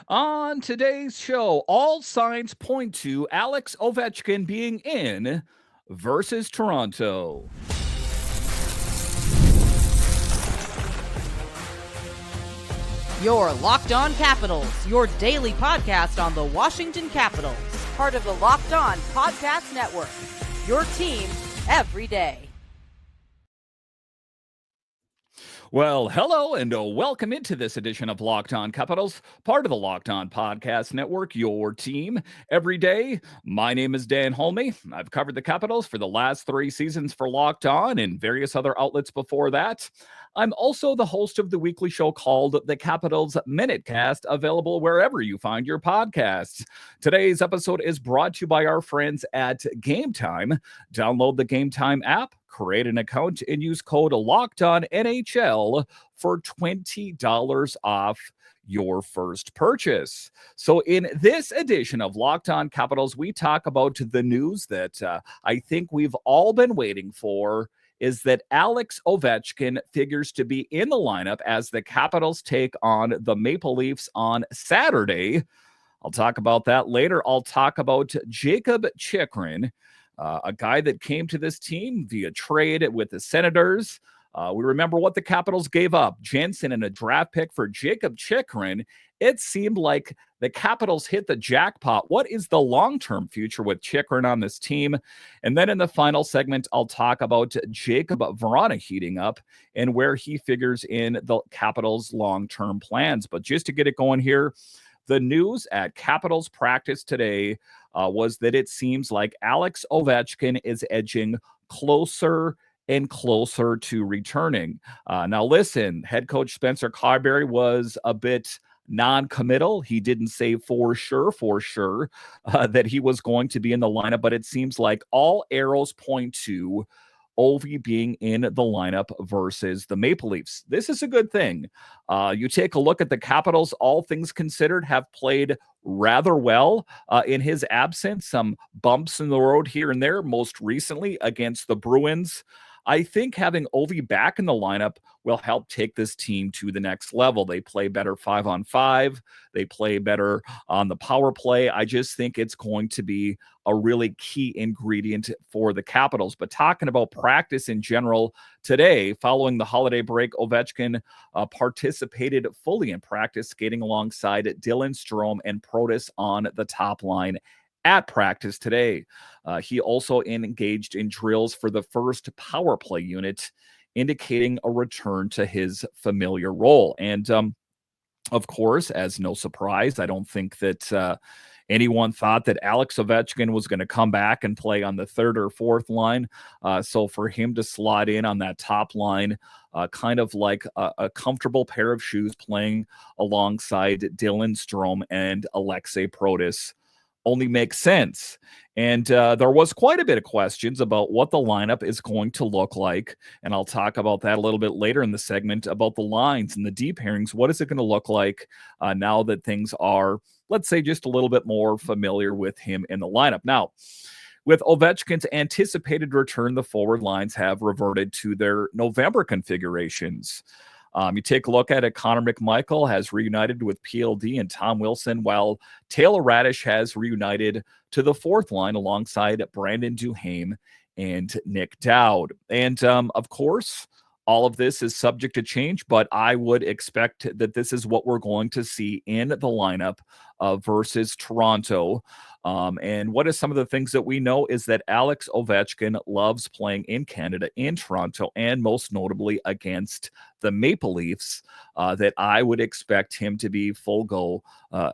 On today's show, all signs point to Alex Ovechkin being in versus Toronto. Your Locked On Capitals, your daily podcast on the Washington Capitals. Part of the Locked On Podcast Network. Your team every day. Well, hello and welcome into this edition of Locked On Capitals, part of the Locked On Podcast Network, your team every day. My name is Dan Holme. I've covered the Capitals for the last 3 seasons for Locked On and various other outlets before that. I'm also the host of the weekly show called The Capitals Minutecast, available wherever you find your podcasts. Today's episode is brought to you by our friends at Game Time. Download the Game Time app, create an account, and use code LOCKEDONNHL for $20 off your first purchase. So in this edition of Locked On Capitals, we talk about the news that I think we've all been waiting for, is that Alex Ovechkin figures to be in the lineup as the Capitals take on the Maple Leafs on Saturday. I'll talk about that later. I'll talk about Jakob Chychrun, a guy that came to this team via trade with the Senators. We remember what the Capitals gave up. Jensen and a draft pick for Jakob Chychrun. It seemed like the Capitals hit the jackpot. What is the long-term future with Chychrun on this team? And then in the final segment, I'll talk about Jakub Vrana heating up and where he figures in the Capitals' long-term plans. But just to get it going here, the news at Capitals practice today was that it seems like Alex Ovechkin is edging closer and closer to returning. Now, listen, head coach Spencer Carberry was a bit non-committal. He didn't say for sure that he was going to be in the lineup, but it seems like all arrows point to Ovi being in the lineup versus the Maple Leafs. This is a good thing. You take a look at the Capitals, all things considered, have played rather well in his absence. Some bumps in the road here and there, most recently against the Bruins. I think having Ovi back in the lineup will help take this team to the next level. They play better 5-on-5. They play better on the power play. I just think it's going to be a really key ingredient for the Capitals. But talking about practice in general, today, following the holiday break, Ovechkin participated fully in practice, skating alongside Dylan Strome and Protas on the top line at practice today. He also engaged in drills for the first power play unit, indicating a return to his familiar role. And of course, as no surprise, I don't think that anyone thought that Alex Ovechkin was going to come back and play on the third or fourth line. So for him to slot in on that top line, kind of like a comfortable pair of shoes, playing alongside Dylan Strome and Alexei Protas, only makes sense. And there was quite a bit of questions about what the lineup is going to look like. And I'll talk about that a little bit later in the segment, about the lines and the deep pairings. What is it going to look like now that things are, let's say, just a little bit more familiar with him in the lineup? Now, with Ovechkin's anticipated return, the forward lines have reverted to their November configurations. You take a look at it, Connor McMichael has reunited with PLD and Tom Wilson, while Taylor Radish has reunited to the fourth line alongside Brandon Duhaime and Nick Dowd. And of course, all of this is subject to change, but I would expect that this is what we're going to see in the lineup versus Toronto. And what are some of the things that we know is that Alex Ovechkin loves playing in Canada, in Toronto, and most notably against the Maple Leafs, that I would expect him to be full go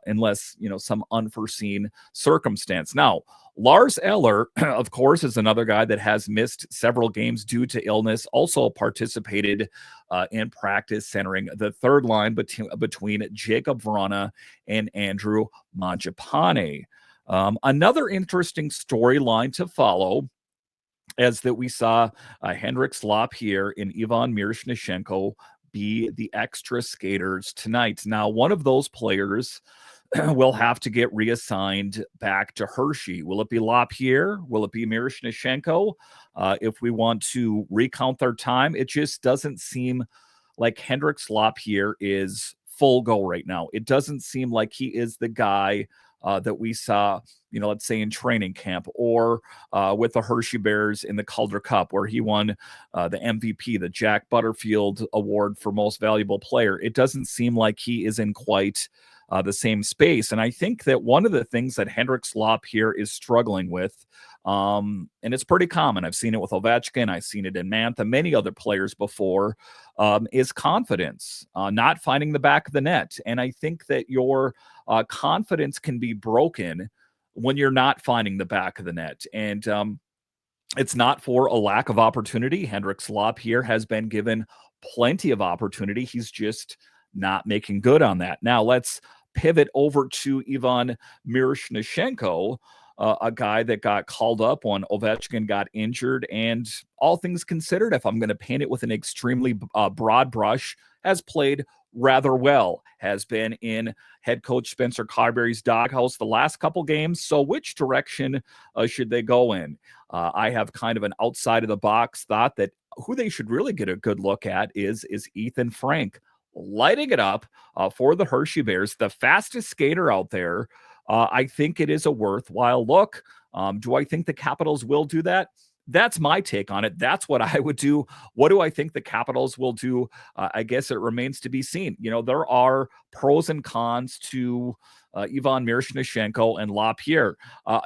unless, some unforeseen circumstance. Now, Lars Eller, of course, is another guy that has missed several games due to illness, also participated in practice centering the third line between Jakub Vrana and Andrew Mangiapane. Another interesting storyline to follow is that we saw Hendrik Slop here and Ivan Miroshnichenko be the extra skaters tonight. Now, one of those players will have to get reassigned back to Hershey. Will it be Lapierre? Will it be Miroshnichenko? If we want to recount their time, it just doesn't seem like Hendrik Lapierre is full go right now. It doesn't seem like he is the guy that we saw, let's say in training camp or with the Hershey Bears in the Calder Cup, where he won the MVP, the Jack Butterfield Award for Most Valuable Player. It doesn't seem like he is in quite the same space. And I think that one of the things that Hendrik Slop here is struggling with, and it's pretty common, I've seen it with Ovechkin, I've seen it in Mantha, many other players before, is confidence, not finding the back of the net. And I think that your confidence can be broken when you're not finding the back of the net. And it's not for a lack of opportunity. Hendrik Slop here has been given plenty of opportunity. He's just not making good on that. Now let's pivot over to Ivan Miroshnichenko, a guy that got called up when Ovechkin got injured. And all things considered, if I'm going to paint it with an extremely broad brush, has played rather well, has been in head coach Spencer Carberry's doghouse the last couple games. So which direction should they go in? I have kind of an outside of the box thought that who they should really get a good look at is Ethan Frank, lighting it up for the Hershey Bears, the fastest skater out there. I think it is a worthwhile look. Do I think the Capitals will do that? That's my take on it. That's what I would do. What do I think the Capitals will do? I guess it remains to be seen. There are pros and cons to Ivan Miroshnichenko and LaPierre.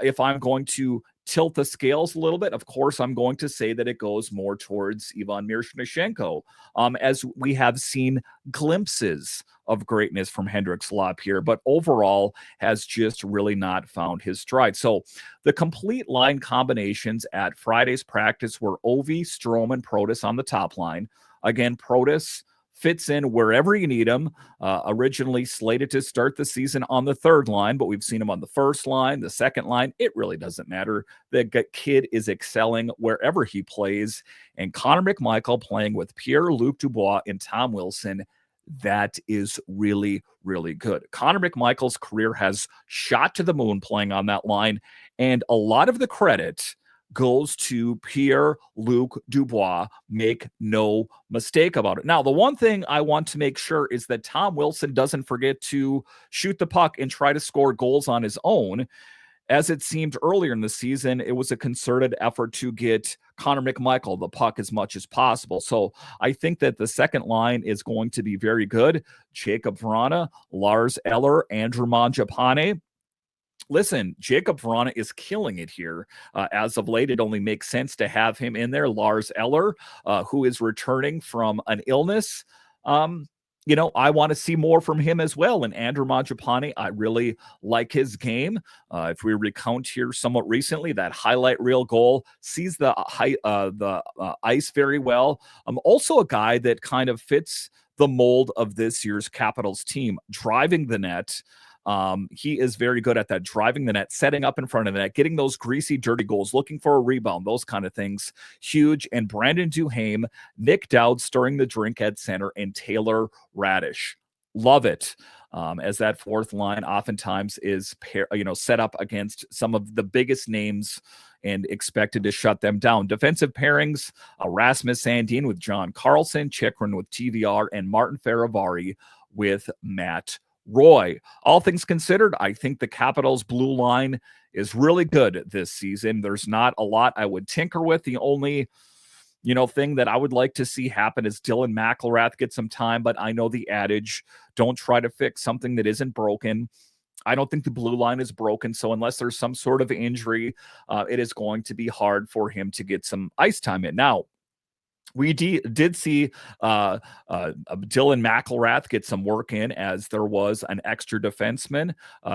If I'm going to tilt the scales a little bit, of course, I'm going to say that it goes more towards Ivan Miroshnichenko, as we have seen glimpses of greatness from Hendrik Slop here, but overall has just really not found his stride. So the complete line combinations at Friday's practice were Ovi, Strome, and Protas on the top line. Again, Protas fits in wherever you need him. Originally slated to start the season on the third line, but we've seen him on the first line, the second line. It really doesn't matter. The kid is excelling wherever he plays. And Connor McMichael playing with Pierre-Luc Dubois and Tom Wilson, that is really, really good. Connor McMichael's career has shot to the moon playing on that line, and a lot of the credit goes to Pierre-Luc Dubois. Make no mistake about it. Now, the one thing I want to make sure is that Tom Wilson doesn't forget to shoot the puck and try to score goals on his own. As it seemed earlier in the season, it was a concerted effort to get Connor McMichael the puck as much as possible. So I think that the second line is going to be very good. Jakub Vrana, Lars Eller, Andrew Mangiapane. Listen, Jakub Vrana is killing it here. As of late, it only makes sense to have him in there. Lars Eller, who is returning from an illness. I want to see more from him as well. And Andrew Mangiapane, I really like his game. If we recount here somewhat recently, that highlight reel goal, sees the ice very well. Also a guy that kind of fits the mold of this year's Capitals team, driving the net. He is very good at that, driving the net, setting up in front of the net, getting those greasy, dirty goals, looking for a rebound, those kind of things. Huge. And Brandon Duhaime, Nick Dowd stirring the drink at center, and Taylor Radish. Love it. As that fourth line oftentimes is set up against some of the biggest names and expected to shut them down. Defensive pairings, Rasmus Sandin with John Carlson, Chychrun with TVR, and Martin Feravari with Matt Roy. All things considered, I think the Capitals' blue line is really good this season. There's not a lot I would tinker with. The only, thing that I would like to see happen is Dylan McIlrath get some time, but I know the adage, don't try to fix something that isn't broken. I don't think the blue line is broken, so unless there's some sort of injury, it is going to be hard for him to get some ice time in. Now, we did see Dylan McIlrath get some work in, as there was an extra defenseman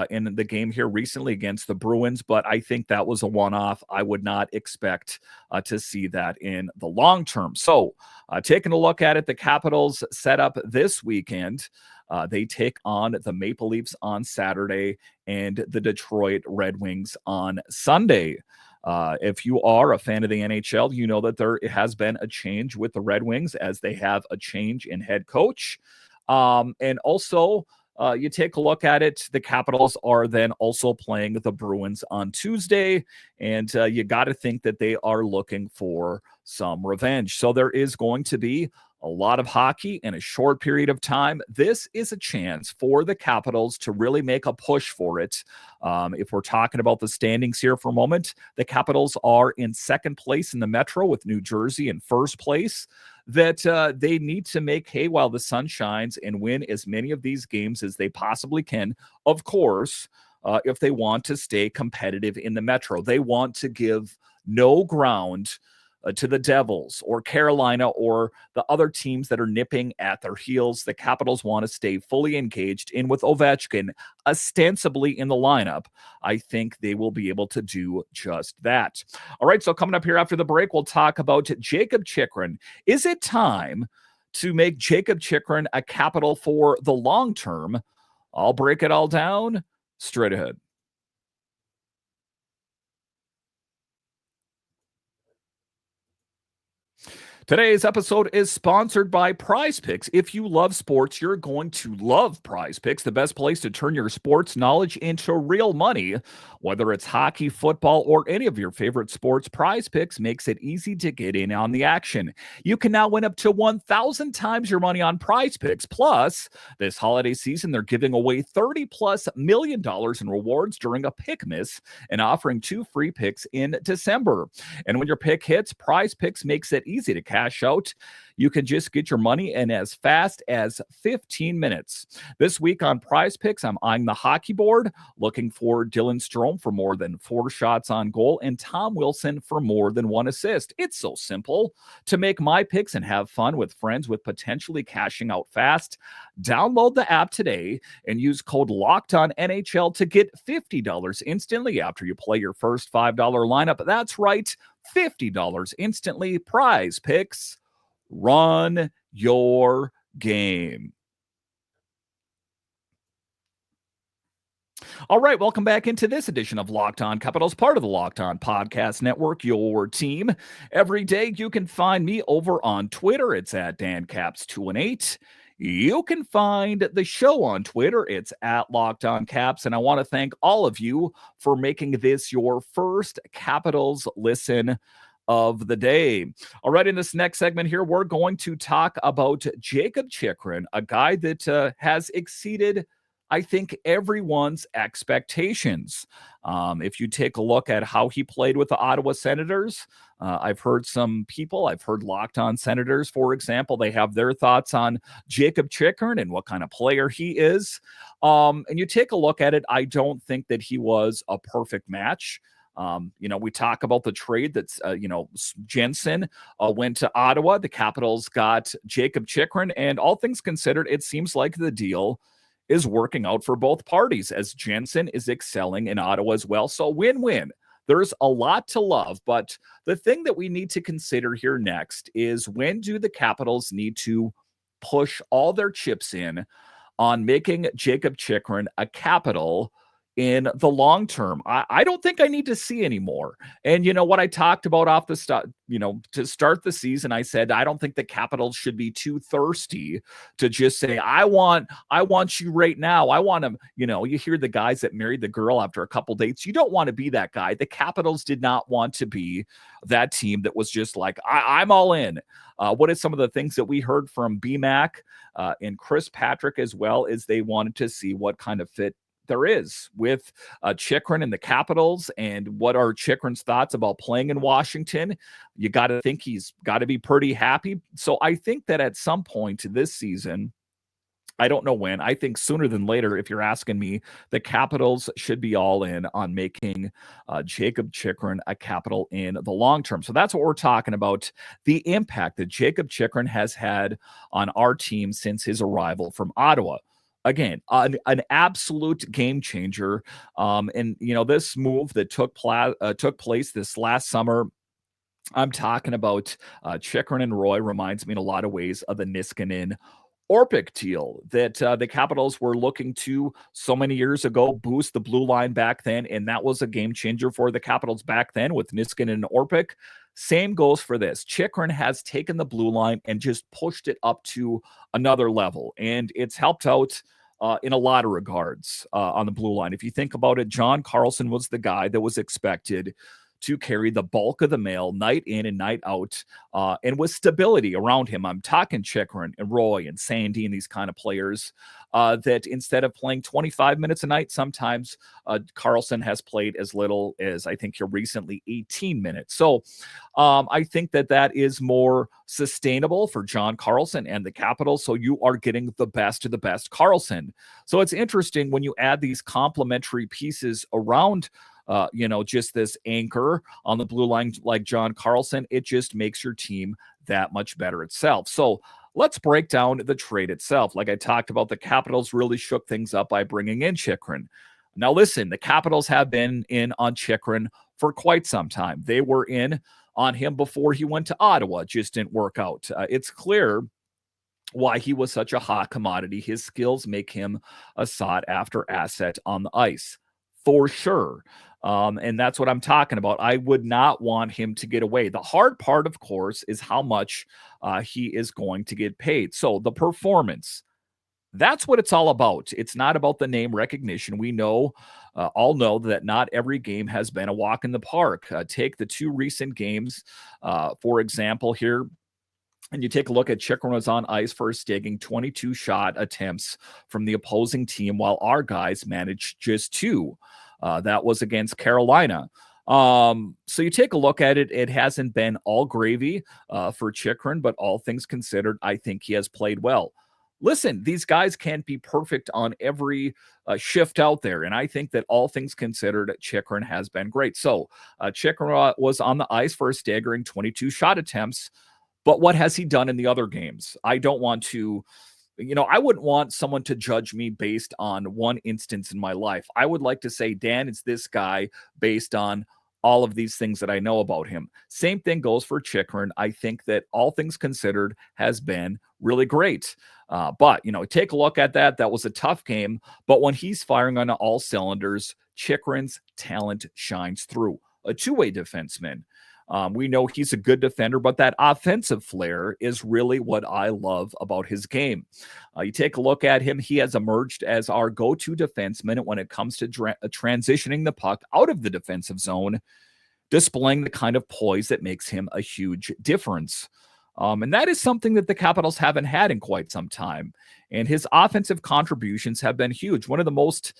in the game here recently against the Bruins, but I think that was a one-off. I would not expect to see that in the long term. So taking a look at it, the Capitals set up this weekend. They take on the Maple Leafs on Saturday and the Detroit Red Wings on Sunday. If you are a fan of the NHL, you know that there has been a change with the Red Wings, as they have a change in head coach. And also, you take a look at it, the Capitals are then also playing the Bruins on Tuesday, and you got to think that they are looking for some revenge. So there is going to be a lot of hockey in a short period of time. This is a chance for the Capitals to really make a push for it. If we're talking about the standings here for a moment, the Capitals are in second place in the Metro with New Jersey in first place. That they need to make hay while the sun shines and win as many of these games as they possibly can. Of course, if they want to stay competitive in the Metro, they want to give no ground to the Devils or Carolina or the other teams that are nipping at their heels. The Capitals want to stay fully engaged. And with Ovechkin ostensibly in the lineup, I think they will be able to do just that. All right, so coming up here after the break, we'll talk about Jakob Chychrun. Is it time to make Jakob Chychrun a Capital for the long term? I'll break it all down straight ahead. Today's episode is sponsored by Prize Picks. If you love sports, you're going to love Prize Picks, the best place to turn your sports knowledge into real money. Whether it's hockey, football, or any of your favorite sports, Prize Picks makes it easy to get in on the action. You can now win up to 1,000 times your money on Prize Picks. Plus, this holiday season, they're giving away $30+ million in rewards during a pick miss and offering 2 free picks in December. And when your pick hits, Prize Picks makes it easy to cash out. You can just get your money in as fast as 15 minutes. This week on Prize Picks, I'm eyeing the hockey board, looking for Dylan Strome for more than 4 shots on goal and Tom Wilson for more than 1 assist. It's so simple to make my picks and have fun with friends with potentially cashing out fast. Download the app today and use code LOCKEDONNHL to get $50 instantly after you play your first $5 lineup. That's right, $50 instantly. Prize Picks. Run your game. All right, welcome back into this edition of Locked On Capitals, part of the Locked On Podcast Network, your team. Every day you can find me over on Twitter. It's at DanCaps218. You can find the show on Twitter. It's at Locked On Caps. And I want to thank all of you for making this your first Capitals listen of the day. All right, in this next segment here, we're going to talk about Jakob Chychrun, a guy that has exceeded, I think, everyone's expectations. If you take a look at how he played with the Ottawa Senators, I've heard Locked On Senators, for example, they have their thoughts on Jakob Chychrun and what kind of player he is. And you take a look at it, I don't think that he was a perfect match. We talk about the trade that's, Jensen went to Ottawa. The Capitals got Jakob Chychrun, and all things considered, it seems like the deal is working out for both parties as Jensen is excelling in Ottawa as well. So win-win. There's a lot to love, but the thing that we need to consider here next is when do the Capitals need to push all their chips in on making Jakob Chychrun a Capital in the long term? I don't think I need to see anymore. And you know what I talked about off the start, to start the season, I said, I don't think the Capitals should be too thirsty to just say, I want you right now. I want to, you hear the guys that married the girl after a couple dates. You don't want to be that guy. The Capitals did not want to be that team that was just like, I'm all in. What is some of the things that we heard from BMAC and Chris Patrick as well is they wanted to see what kind of fit there is with Chychrun and the Capitals, and what are Chychrun's thoughts about playing in Washington. You got to think he's got to be pretty happy. So I think that at some point this season, I don't know when, I think sooner than later, if you're asking me, the Capitals should be all in on making Jakob Chychrun a Capital in the long term. So that's what we're talking about, the impact that Jakob Chychrun has had on our team since his arrival from Ottawa. Again, an absolute game changer. And, this move that took place this last summer, I'm talking about Chychrun and Roy, reminds me in a lot of ways of the Niskanen Orpik deal that the Capitals were looking to so many years ago, boost the blue line back then, and that was a game changer for the Capitals back then with Niskanen and Orpik. Same goes for this. Chychrun has taken the blue line and just pushed it up to another level, and it's helped out in a lot of regards on the blue line. If you think about it, John Carlson was the guy that was expected to carry the bulk of the mail night in and night out, and with stability around him. I'm talking Chychrun and Roy and Sandy and these kind of players that instead of playing 25 minutes a night, sometimes Karlsson has played as little as, I think here recently, 18 minutes. So I think that is more sustainable for John Karlsson and the Capitals. So you are getting the best of the best Karlsson. So it's interesting when you add these complementary pieces around just this anchor on the blue line like John Karlsson, it just makes your team that much better itself. So let's break down the trade itself. Like I talked about, the Capitals really shook things up by bringing in Chychrun. Now listen, the Capitals have been in on Chychrun for quite some time. They were in on him before he went to Ottawa. It just didn't work out. It's clear why he was such a hot commodity. His skills make him a sought-after asset on the ice, for sure. And that's what I'm talking about. I would not want him to get away. The hard part, of course, is how much he is going to get paid. So the performance, that's what it's all about. It's not about the name recognition. We all know that not every game has been a walk in the park. Take the two recent games, for example, here. And you take a look at Chychrun was on ice for staggering 22 shot attempts from the opposing team, while our guys managed just 2. That was against Carolina. So you take a look at it. It hasn't been all gravy for Chychrun, but all things considered, I think he has played well. Listen, these guys can't be perfect on every shift out there. And I think that all things considered, Chychrun has been great. So Chychrun was on the ice for a staggering 22 shot attempts. But what has he done in the other games? I don't want to, I wouldn't want someone to judge me based on one instance in my life. I would like to say, Dan, it's this guy based on all of these things that I know about him. Same thing goes for Chychrun. I think that all things considered has been really great. But, take a look at that. That was a tough game. But when he's firing on all cylinders, Chychrun's talent shines through. A two-way defenseman. We know he's a good defender, but that offensive flair is really what I love about his game. You take a look at him, he has emerged as our go-to defenseman when it comes to transitioning the puck out of the defensive zone, displaying the kind of poise that makes him a huge difference. And that is something that the Capitals haven't had in quite some time. And his offensive contributions have been huge. One of the most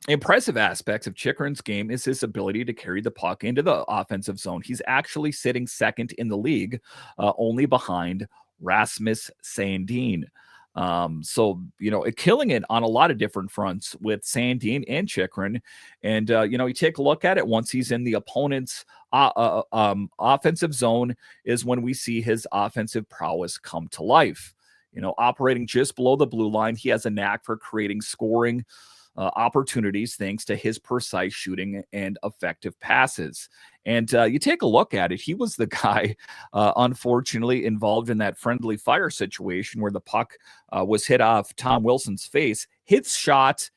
impressive aspects of Chychrun's game is his ability to carry the puck into the offensive zone. He's actually sitting second in the league, only behind Rasmus Sandin. So, killing it on a lot of different fronts with Sandin and Chychrun. And, you take a look at it once he's in the opponent's offensive zone is when we see his offensive prowess come to life. Operating just below the blue line, he has a knack for creating scoring opportunities thanks to his precise shooting and effective passes. And you take a look at it, he was the guy, unfortunately, involved in that friendly fire situation where the puck was hit off Tom Wilson's face. His shot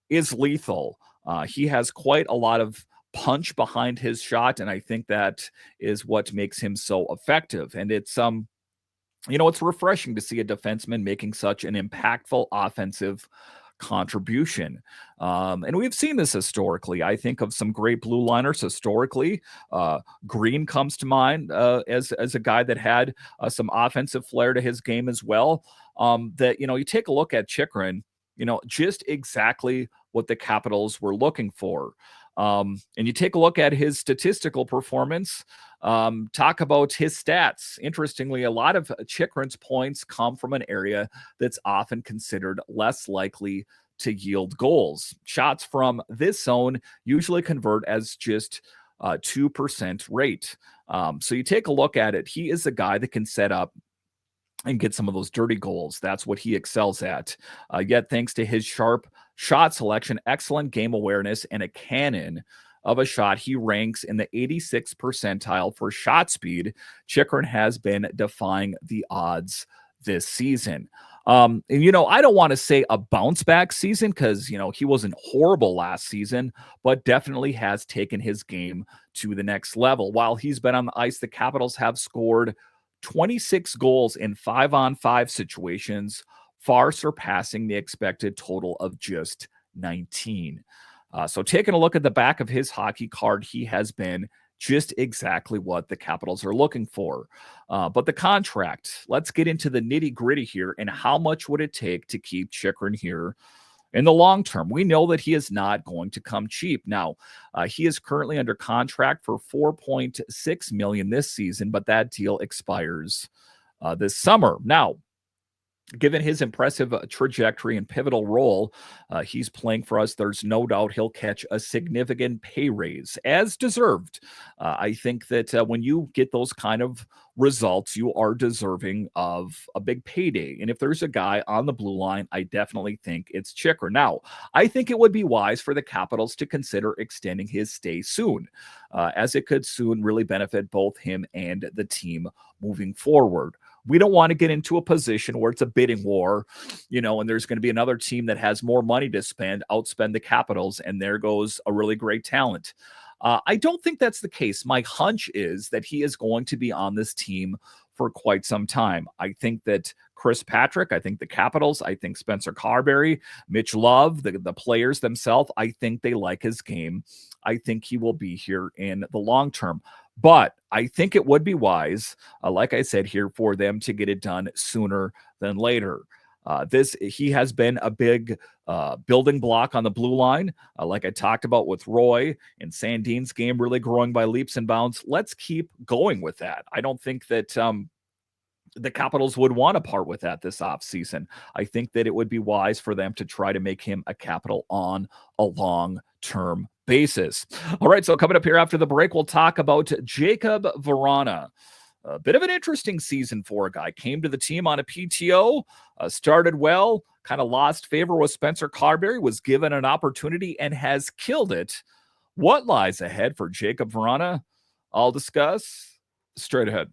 is lethal. He has quite a lot of punch behind his shot, and I think that is what makes him so effective. And it's it's refreshing to see a defenseman making such an impactful offensive contribution. And we've seen this historically. I think of some great blue liners historically. Green comes to mind as a guy that had some offensive flair to his game as well. That, you take a look at Chychrun, just exactly what the Capitals were looking for. And you take a look at his statistical performance, talk about his stats. Interestingly, a lot of Chychrun's points come from an area that's often considered less likely to yield goals. Shots from this zone usually convert as just 2% rate. So you take a look at it. He is a guy that can set up and get some of those dirty goals. That's what he excels at. Yet, thanks to his sharp shot selection, excellent game awareness, and a cannon of a shot, he ranks in the 86th percentile for shot speed. Chychrun has been defying the odds this season. And, I don't want to say a bounce back season because, he wasn't horrible last season, but definitely has taken his game to the next level. While he's been on the ice, the Capitals have scored 26 goals in 5-on-5 situations, far surpassing the expected total of just 19. So taking a look at the back of his hockey card, he has been just exactly what the Capitals are looking for. But the contract, let's get into the nitty gritty here. And how much would it take to keep Chychrun here in the long term? We know that he is not going to come cheap. Now, he is currently under contract for $4.6 million this season, but that deal expires this summer. Now, given his impressive trajectory and pivotal role he's playing for us, there's no doubt he'll catch a significant pay raise, as deserved. I think that when you get those kind of results, you are deserving of a big payday. And if there's a guy on the blue line, I definitely think it's Chychrun. Now, I think it would be wise for the Capitals to consider extending his stay soon, as it could soon really benefit both him and the team moving forward. We don't want to get into a position where it's a bidding war, and there's going to be another team that has more money to outspend the Capitals, and there goes a really great talent. I don't think that's the case. My hunch is that he is going to be on this team for quite some time. I think that Chris Patrick, I think the Capitals, I think Spencer Carberry, Mitch Love, the players themselves, I think they like his game. I think he will be here in the long term. But I think it would be wise, like I said here, for them to get it done sooner than later. He has been a big building block on the blue line, like I talked about with Roy and Sandin's game really growing by leaps and bounds. Let's keep going with that. I don't think that the Capitals would want to part with that this offseason. I think that it would be wise for them to try to make him a Capital on a long-term basis. All right, so coming up here after the break, we'll talk about Jakub Vrana. A bit of an interesting season for a guy. Came to the team on a PTO, started well, kind of lost favor with Spencer Carberry, was given an opportunity and has killed it. What lies ahead for Jakub Vrana? I'll discuss straight ahead.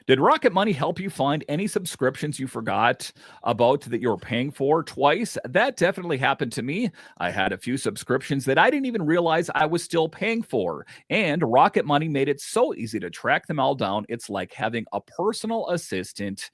Did Rocket Money help you find any subscriptions you forgot about that you were paying for twice? That definitely happened to me. I had a few subscriptions that I didn't even realize I was still paying for. And Rocket Money made it so easy to track them all down. It's like having a personal assistant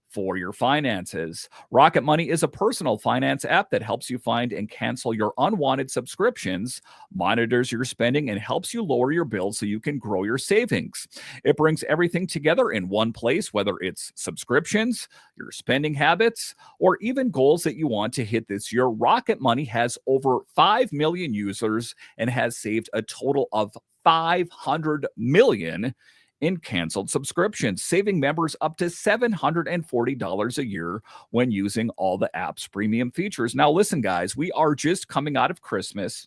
for your finances. Rocket Money is a personal finance app that helps you find and cancel your unwanted subscriptions, monitors your spending, and helps you lower your bills so you can grow your savings. It brings everything together in one place, whether it's subscriptions, your spending habits, or even goals that you want to hit this year. Rocket Money has over 5 million users and has saved a total of 500 million in canceled subscriptions, saving members up to $740 a year when using all the app's premium features. Now, listen, guys, we are just coming out of Christmas.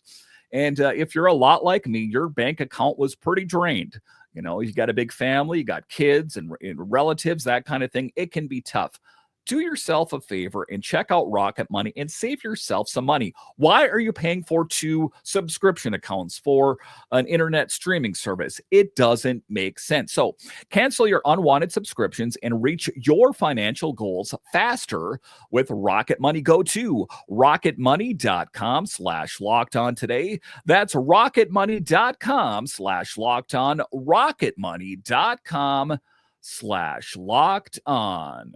And if you're a lot like me, your bank account was pretty drained. You got a big family, you got kids and relatives, that kind of thing. It can be tough. Do yourself a favor and check out Rocket Money and save yourself some money. Why are you paying for 2 subscription accounts for an internet streaming service? It doesn't make sense. So cancel your unwanted subscriptions and reach your financial goals faster with Rocket Money. Go to rocketmoney.com/lockedon today. That's rocketmoney.com/lockedon. rocketmoney.com/lockedon.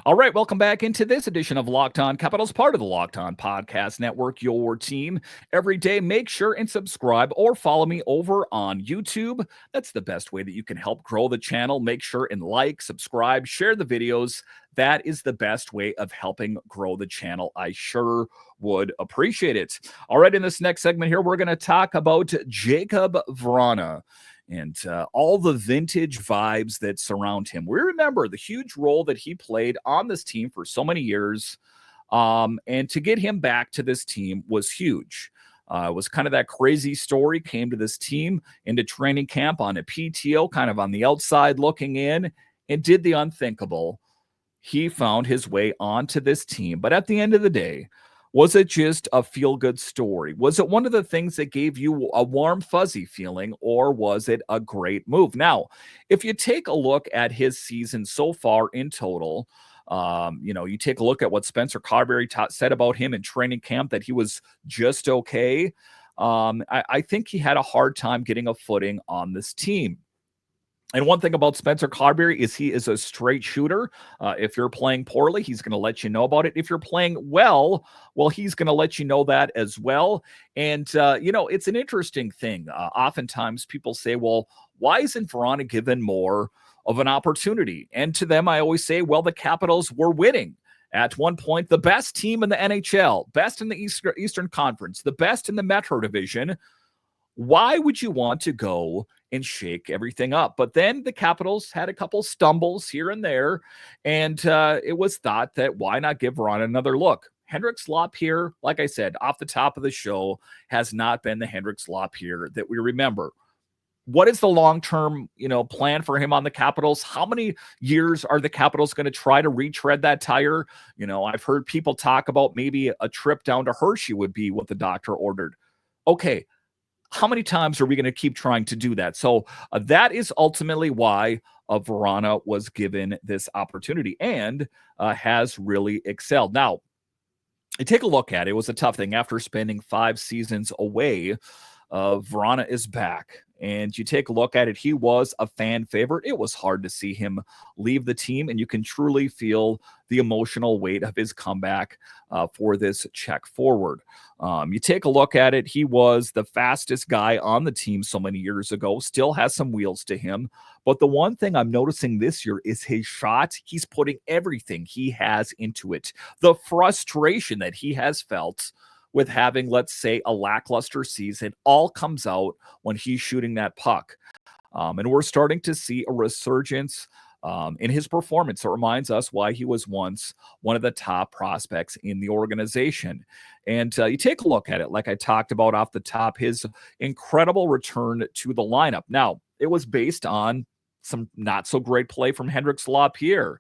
All right, welcome back into this edition of Locked On Capitals, part of the Locked On Podcast Network, your team every day. Make sure and subscribe or follow me over on YouTube. That's the best way that you can help grow the channel. Make sure and like, subscribe, share the videos. That is the best way of helping grow the channel. I sure would appreciate it. All right, in this next segment here, we're going to talk about Jakub Vrana and all the vintage vibes that surround him. We remember the huge role that he played on this team for so many years. And to get him back to this team was huge. It was kind of that crazy story. Came to this team into training camp on a PTO, kind of on the outside looking in, and did the unthinkable. He found his way onto this team. But at the end of the day, was it just a feel-good story? Was it one of the things that gave you a warm, fuzzy feeling, or was it a great move? Now, if you take a look at his season so far in total, you take a look at what Spencer Carberry said about him in training camp, that he was just okay. I think he had a hard time getting a footing on this team. And one thing about Spencer Carberry is he is a straight shooter. If you're playing poorly, he's going to let you know about it. If you're playing well, he's going to let you know that as well. And, it's an interesting thing. Oftentimes people say, well, why isn't Vrana given more of an opportunity? And to them, I always say, well, the Capitals were winning. At one point, the best team in the NHL, best in the Eastern Conference, the best in the Metro Division. Why would you want to go and shake everything up? But then the Capitals had a couple stumbles here and there, and it was thought that why not give Ron another look? Hendrix Lapierre, like I said, off the top of the show, has not been the Hendrix Lapierre that we remember. What is the long-term, plan for him on the Capitals? How many years are the Capitals going to try to retread that tire? I've heard people talk about maybe a trip down to Hershey would be what the doctor ordered. Okay, how many times are we going to keep trying to do that? So that is ultimately why Vrana was given this opportunity and has really excelled. Now, you take a look at it. It was a tough thing. After spending 5 seasons away, Vrana is back. And you take a look at it, he was a fan favorite. It was hard to see him leave the team, and you can truly feel the emotional weight of his comeback for this check forward. You take a look at it, he was the fastest guy on the team so many years ago, still has some wheels to him. But the one thing I'm noticing this year is his shot. He's putting everything he has into it. The frustration that he has felt with having, let's say, a lackluster season all comes out when he's shooting that puck. And we're starting to see a resurgence in his performance. It reminds us why he was once one of the top prospects in the organization. And you take a look at it, like I talked about off the top, his incredible return to the lineup. Now, it was based on some not so great play from Hendrix Lapierre.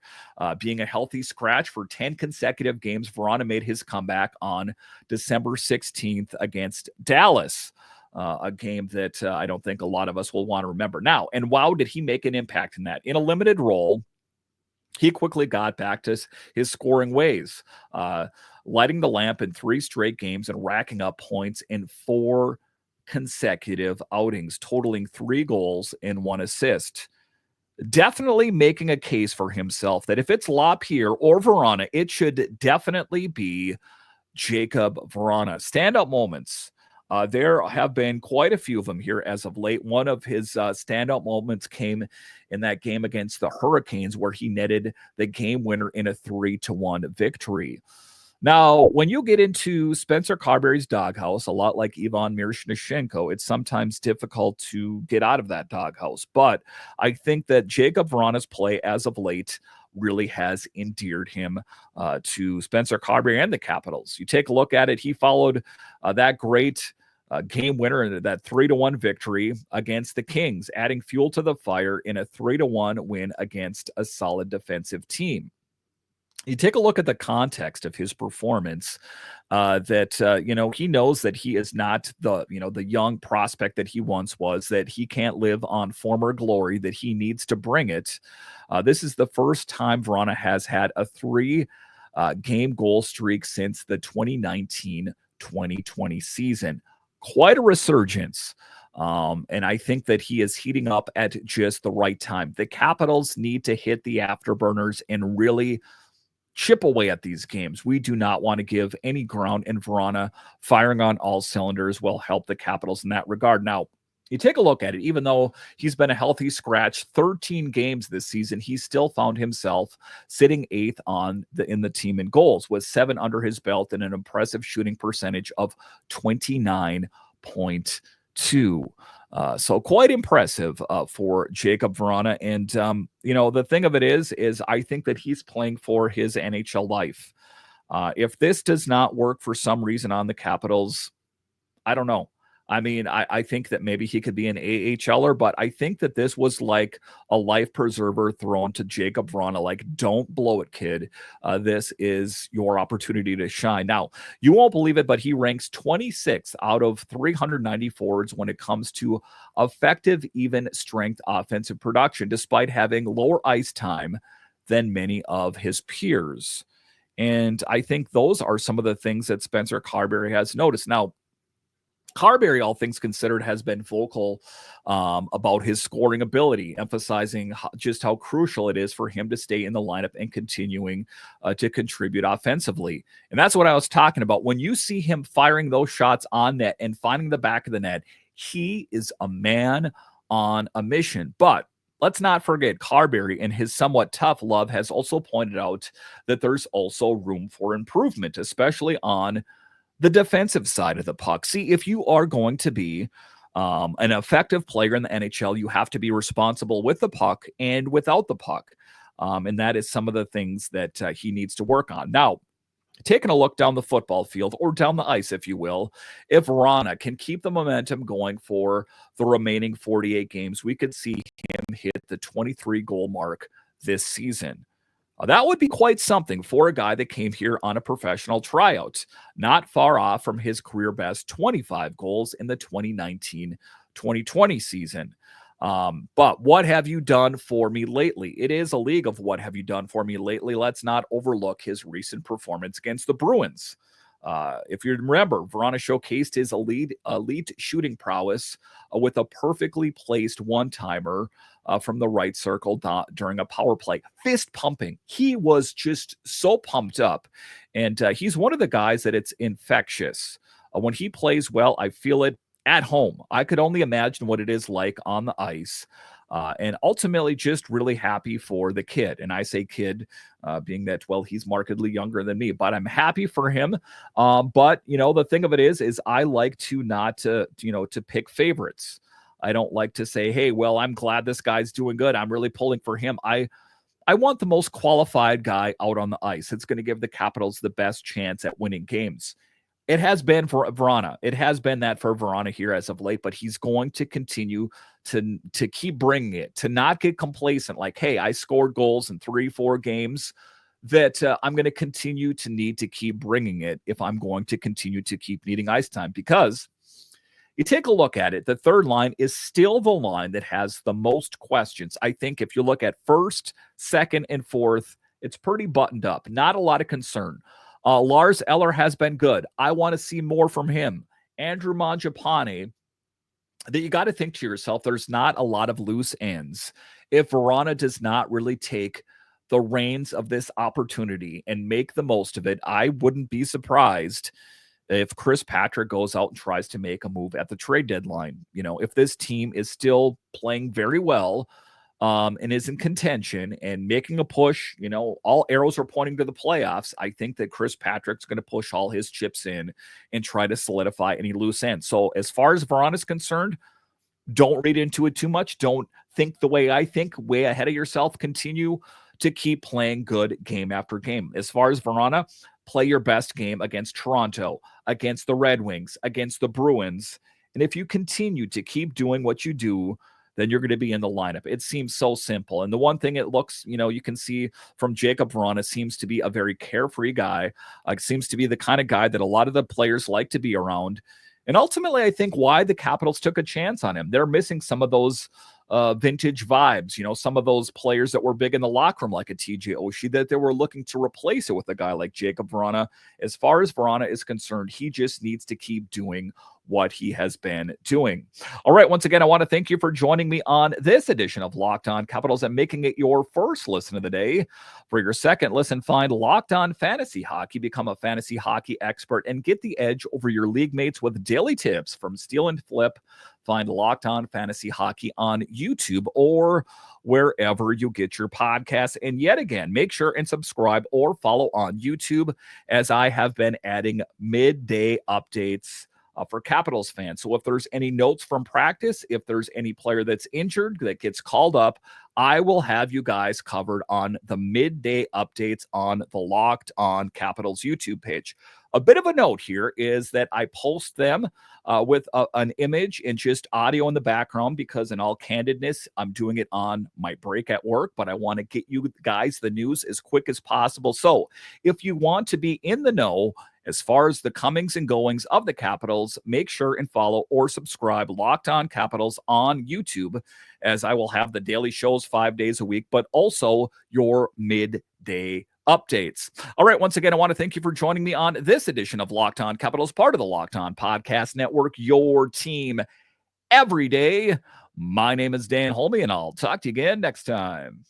Being a healthy scratch for 10 consecutive games, Vrana made his comeback on December 16th against Dallas, a game that I don't think a lot of us will want to remember now. And wow, did he make an impact in that? In a limited role, he quickly got back to his scoring ways, lighting the lamp in 3 straight games and racking up points in 4 consecutive outings, totaling 3 goals and 1 assist. Definitely making a case for himself that if it's Lapierre or Vrana, it should definitely be Jakub Vrana. Standout moments. There have been quite a few of them here as of late. One of his standout moments came in that game against the Hurricanes where he netted the game winner in a 3-1 victory. Now, when you get into Spencer Carberry's doghouse, a lot like Ivan Miroshnichenko, it's sometimes difficult to get out of that doghouse. But I think that Jakub Vrana's play as of late really has endeared him to Spencer Carberry and the Capitals. You take a look at it, he followed that great game winner in that 3-1 victory against the Kings, adding fuel to the fire in a 3-1 win against a solid defensive team. You take a look at the context of his performance, he knows that he is not the young prospect that he once was, that he can't live on former glory, that he needs to bring it. This is the first time Vrana has had a 3 game goal streak since the 2019-2020 season. Quite a resurgence. And I think that he is heating up at just the right time. The Capitals need to hit the afterburners and really chip away at these games. We do not want to give any ground, and Vrana firing on all cylinders will help the Capitals in that regard. Now, you take a look at it, even though he's been a healthy scratch 13 games this season, he still found himself sitting 8th in the team in goals with 7 under his belt and an impressive shooting percentage of 29.2. So quite impressive for Jakub Vrana. And, the thing of it is I think that he's playing for his NHL life. If this does not work for some reason on the Capitals, I don't know. I mean, I think that maybe he could be an AHLer, but I think that this was like a life preserver thrown to Jakub Vrana. Like, don't blow it, kid. This is your opportunity to shine. Now, you won't believe it, but he ranks 26 out of 390 forwards when it comes to effective, even strength offensive production, despite having lower ice time than many of his peers. And I think those are some of the things that Spencer Carberry has noticed. Now, Carberry, all things considered, has been vocal about his scoring ability, emphasizing just how crucial it is for him to stay in the lineup and continuing to contribute offensively. And that's what I was talking about. When you see him firing those shots on net and finding the back of the net, he is a man on a mission. But let's not forget, Carberry, in his somewhat tough love, has also pointed out that there's also room for improvement, especially on the defensive side of the puck. See, if you are going to be an effective player in the NHL, you have to be responsible with the puck and without the puck. And that is some of the things that he needs to work on. Now, taking a look down the football field, or down the ice, if you will, if Vrana can keep the momentum going for the remaining 48 games, we could see him hit the 23 goal mark this season. That would be quite something for a guy that came here on a professional tryout, not far off from his career best 25 goals in the 2019-2020 season. But what have you done for me lately? It is a league of what have you done for me lately. Let's not overlook his recent performance against the Bruins. If you remember, Vrana showcased his elite shooting prowess with a perfectly placed one-timer from the right circle during a power play. Fist pumping. He was just so pumped up. And he's one of the guys that it's infectious. When he plays well, I feel it at home. I could only imagine what it is like on the ice. And ultimately just really happy for the kid. And I say kid, being that, well, he's markedly younger than me, but I'm happy for him. But, the thing of it is I like to not to pick favorites. I don't like to say, hey, well, I'm glad this guy's doing good. I'm really pulling for him. I want the most qualified guy out on the ice. It's going to give the Capitals the best chance at winning games. It has been for Vrana. It has been that for Vrana here as of late, but he's going to continue to keep bringing it, to not get complacent. Like, hey, I scored goals in 3-4 games, that I'm going to continue to need to keep bringing it if I'm going to continue to keep needing ice time. Because you take a look at it, the third line is still the line that has the most questions. I think if you look at first, second, and fourth, it's pretty buttoned up. Not a lot of concern. Lars Eller has been good. I want to see more from him. Andrew Mangiapane, that you got to think to yourself, there's not a lot of loose ends. If Vrana does not really take the reins of this opportunity and make the most of it, I wouldn't be surprised if Chris Patrick goes out and tries to make a move at the trade deadline. If this team is still playing very well, and is in contention and making a push, all arrows are pointing to the playoffs, I think that Chris Patrick's going to push all his chips in and try to solidify any loose ends. So as far as Vrana is concerned, don't read into it too much. Don't think the way I think, way ahead of yourself. Continue to keep playing good game after game. As far as Vrana, play your best game against Toronto, against the Red Wings, against the Bruins. And if you continue to keep doing what you do, then you're going to be in the lineup. It seems so simple. And the one thing it looks, you can see from Jakob Vrana, seems to be a very carefree guy. Seems to be the kind of guy that a lot of the players like to be around. And ultimately, I think why the Capitals took a chance on him. They're missing some of those vintage vibes, some of those players that were big in the locker room, like a TJ Oshie, that they were looking to replace it with a guy like Jakob Vrana. As far as Vrana is concerned, he just needs to keep doing what he has been doing. All right, once again, I want to thank you for joining me on this edition of Locked On Capitals and making it your first listen of the day. For your second listen, find Locked On Fantasy Hockey. Become a fantasy hockey expert and get the edge over your league mates with daily tips from Steal and Flip. Find Locked On Fantasy Hockey on YouTube or wherever you get your podcasts. And yet again, make sure and subscribe or follow on YouTube, as I have been adding midday updates for Capitals fans. So if there's any notes from practice, if there's any player that's injured that gets called up, I will have you guys covered on the midday updates on the Locked On Capitals YouTube page. A bit of a note here is that I post them with an image and just audio in the background, because in all candidness, I'm doing it on my break at work, but I want to get you guys the news as quick as possible. So if you want to be in the know as far as the comings and goings of the Capitals, make sure and follow or subscribe Locked On Capitals on YouTube, as I will have the daily shows 5 days a week, but also your midday updates. All right, once again, I want to thank you for joining me on this edition of Locked On Capitals, part of the Locked On Podcast Network, your team every day. My name is Dan Holme, and I'll talk to you again next time.